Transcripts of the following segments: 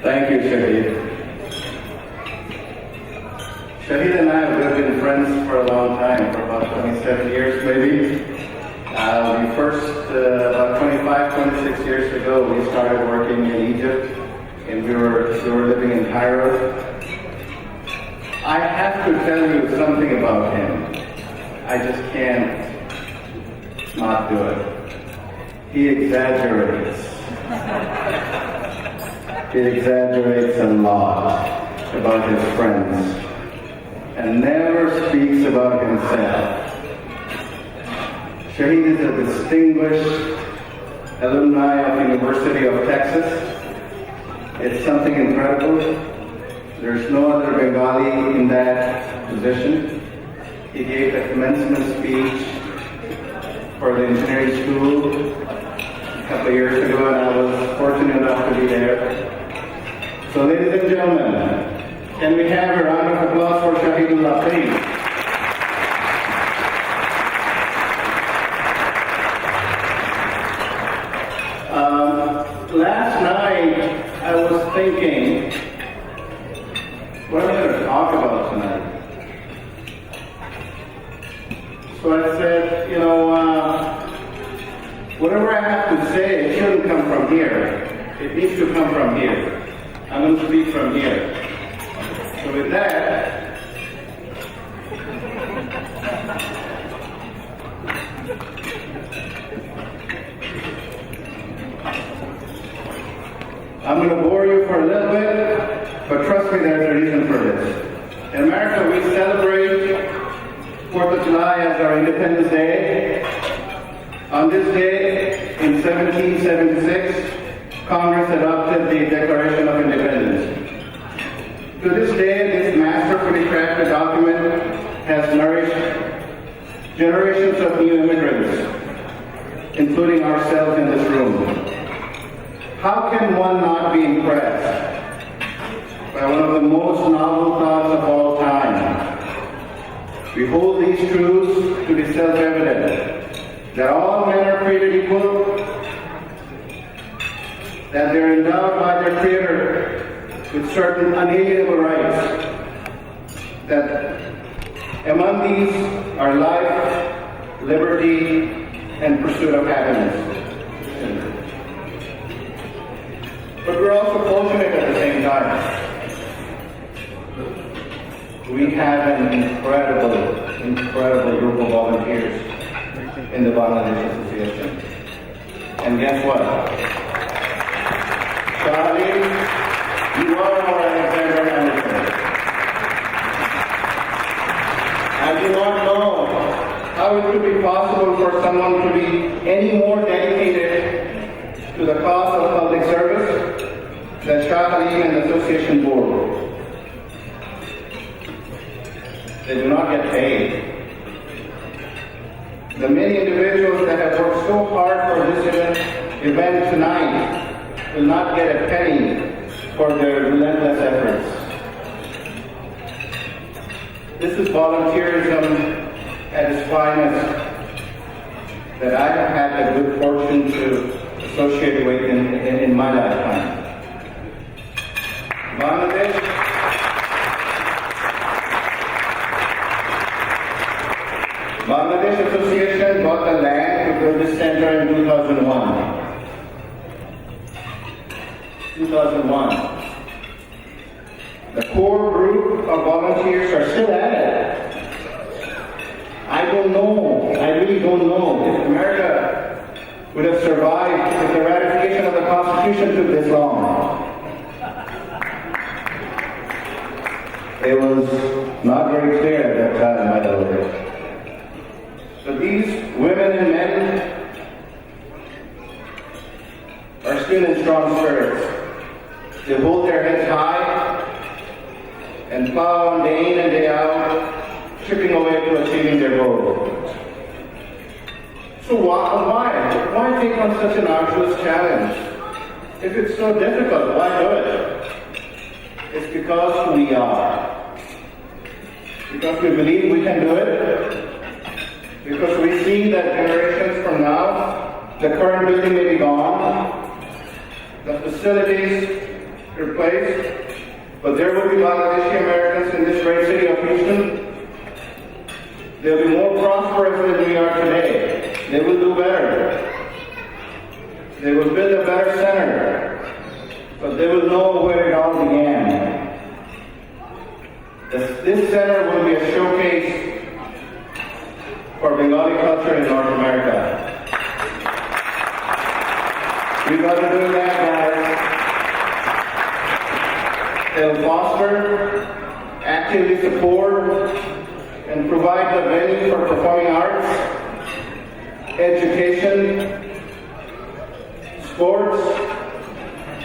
Thank you, Shahid. Shahid and I have been friends for a long time, for about 27 years maybe. We first, about 25, 26 years ago, we started working in Egypt, and we were living in Cairo. I have to tell you something about him. I just can't not do it. He exaggerates. He exaggerates a lot about his friends and never speaks about himself. Shahid is a distinguished alumni of the University of Texas. It's something incredible. There's no other Bengali in that position. He gave a commencement speech for the engineering school a couple of years ago, and I was fortunate enough to be there. So ladies and gentlemen, can we have a round of applause for Shahidullah, please? Last night, I was thinking, what am I going to talk about tonight? So I said, whatever I have to say, it shouldn't come from here. It needs to come from here. I'm going to speak from here. So with that, I'm going to bore you for a little bit, but trust me, there's a reason for this. In America, we celebrate 4th of July as our Independence Day. On this day, in 1776, Congress adopted the Declaration of Independence. To this day, this masterfully crafted document has nourished generations of new immigrants, including ourselves in this room. How can one not be impressed by one of the most novel thoughts of all time? We hold these truths to be self-evident, that all men are created equal, that they're endowed by their Creator with certain unalienable rights, that among these are life, liberty, and pursuit of happiness. But we're also fortunate at the same time. We have an incredible group of volunteers in the Bangladesh Association. And guess what? Shah, you are our Alexander Hamilton. I do not know how it could be possible for someone to be any more dedicated to the cause of public service than Shah, Haleem, and the Association Board. They do not get paid. The many individuals that have worked so hard for this event tonight will not get a penny for their relentless efforts. This is volunteerism at its finest that I have had the good fortune to associate with in my lifetime. Bangladesh Association bought the land to build this center in 2001. 2001. The core group of volunteers are still at it. I don't know, I really don't know if America would have survived if the ratification of the Constitution took this long. It was not very clear at that time, by the way. So these women and men are still in strong spirits. They hold their heads high and plow on day in and day out, chipping away to achieving their goal. So why take on such an arduous challenge? If it's so difficult, why do it? It's because who we are. Because we believe we can do it. Because we see that generations from now, the current building may be gone, the facilities replaced, but there will be Bangladeshi Americans in this great city of Houston. They'll be more prosperous than we are today. They will do better. They will build a better center, but they will know where it all began. This center will be a showcase for Bengali culture in North America. We've got to do that, guys. They'll foster, actively support, and provide the venue for performing arts, education, sports,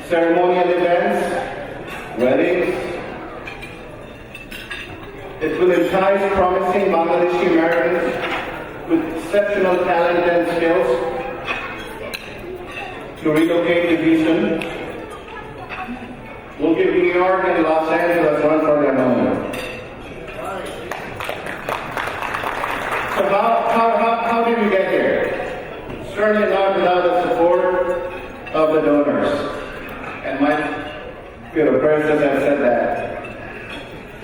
ceremonial events, weddings. It will entice promising Bangladeshi Americans with exceptional talent and skills to relocate to Houston. We'll give New York and Los Angeles one for their money. So how did we get here? Certainly not without the support of the donors. And my predecessors have said that.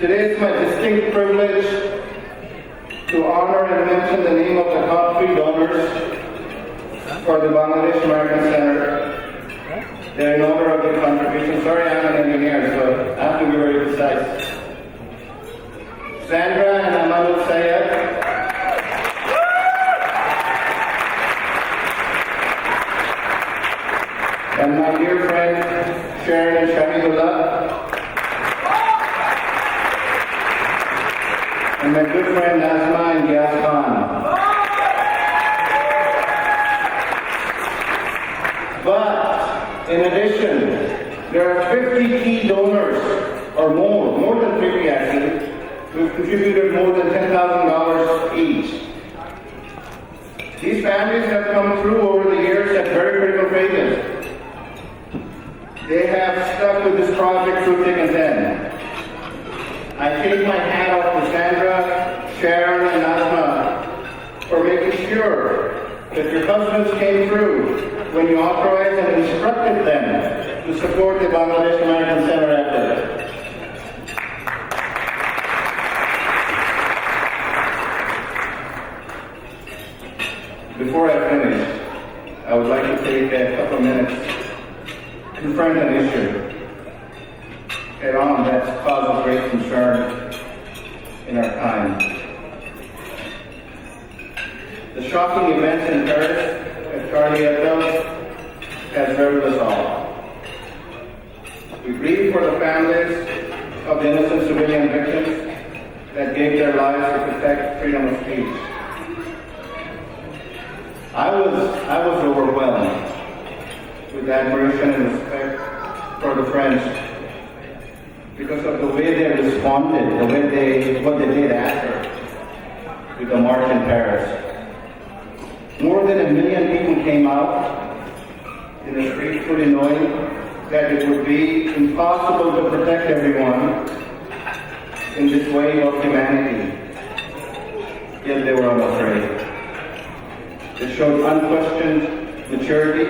Today is my distinct privilege to honor and mention the name of the top 3 donors for the Bangladesh American Center. They're in order of their contribution. Sorry, I'm an engineer, so I have to be very precise. Sandra and Amadou Sayed. And my dear friend, Sharon and Shahidullah. And my good friend, Nazma and Giyas Khan. But, in addition, there are 50 key donors, or more than 50 actually, who've contributed more than $10,000 each. These families have come through over the years at very critical phases. They have stuck with this project through thick and thin. I take my hat off to Sandra, Sharon, and Asma for making sure that your husbands came through when you authorized and instructed them to support the Bangladesh American Center effort. Before I finish, I would like to take a couple of minutes to confront an issue head-on that's caused great concern in our time. The shocking events in Paris at Charlie Hebdo has rattled us all. We grieve for the families of the innocent civilian victims that gave their lives to protect freedom of speech. I was overwhelmed with admiration and respect for the French because of the way they responded, what they did after with the march in Paris. More than 1 million people came out in the streets fully knowing that it would be impossible to protect everyone in this wave of humanity. Yet they were unafraid. They showed unquestioned maturity,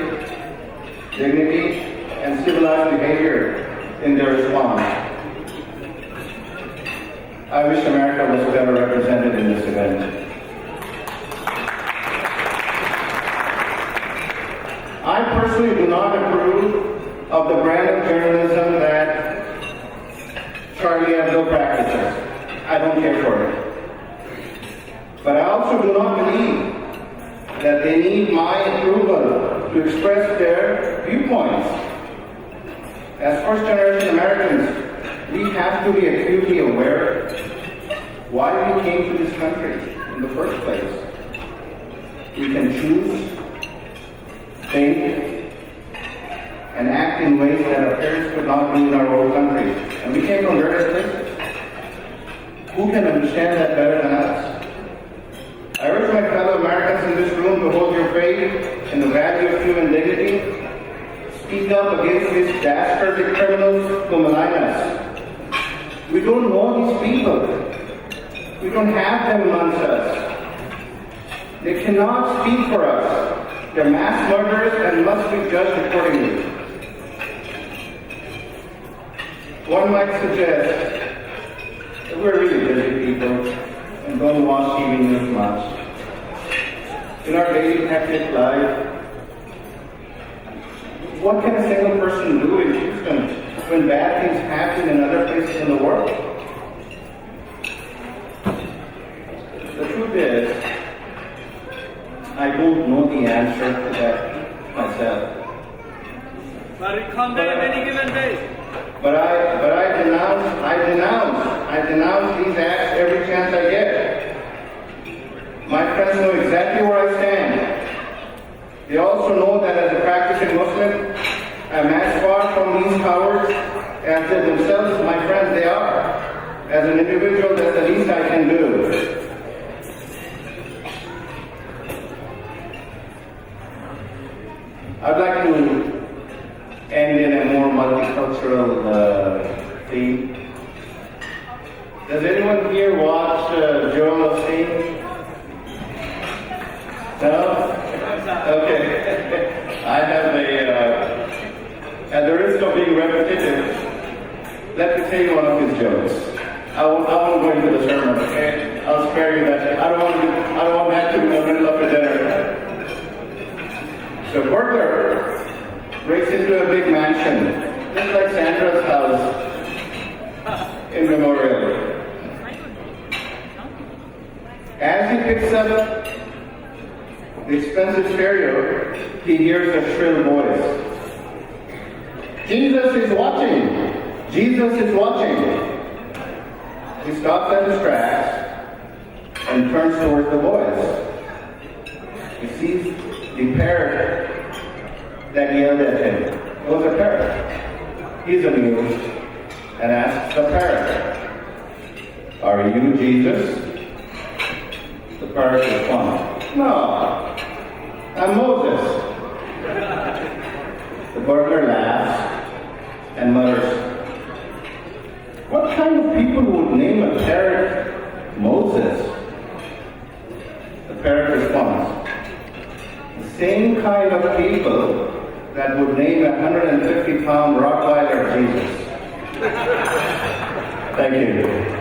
dignity, and civilized behavior in their response. I wish America was better represented in this event. I personally do not approve of the brand of journalism that Charlie Hebdo practices. I don't care for it. But I also do not believe that they need my approval to express their viewpoints. As first-generation Americans, we have to be acutely aware why we came to this country in the first place. We can choose, think, and act in ways that our parents could not do in our own country. And we came from various places. Who can understand that better than us? I urge my fellow Americans in this room to hold your faith in the value of human dignity. Speak up against these dastardly criminals who malign us. We don't know these people. We don't have them amongst us. They cannot speak for us. They're mass murderers and must be judged accordingly. One might suggest that we're really busy people and don't watch TV news much. In our daily hectic life, what can a single person do in Houston when bad things happen in other places in the world? The truth is, I don't know the answer to that myself. But it comes in any given day. But I denounce these acts every chance I get. My friends know exactly where I stand. They also know that as a practicing Muslim, I'm as far from these cowards as they themselves, my friends, they are. As an individual, that's the least I can do. I'd like to end in a more multicultural theme. Does anyone here watch Joel Osteen? No? Okay. I have at the risk of being repetitive, let me tell you one of his jokes. I won't go into the sermon, okay? I'll spare you that. I don't want that to be in the middle of the dinner. So burglar breaks into a big mansion, just like Sandra's house in Memorial. As he picks up the expensive stereo, he hears a shrill voice. Jesus is watching! Jesus is watching! He stops at his tracks and turns towards the voice. He sees the parrot that yelled at him. It was a parrot. He's amused and asks the parrot, "Are you Jesus?" The parrot responds, "No, I'm Moses." The burglar laughs and mutters, "What kind of people would name a parrot Moses?" The parrot responds, "The same kind of people that would name a 150-pound Rottweiler Jesus." Thank you.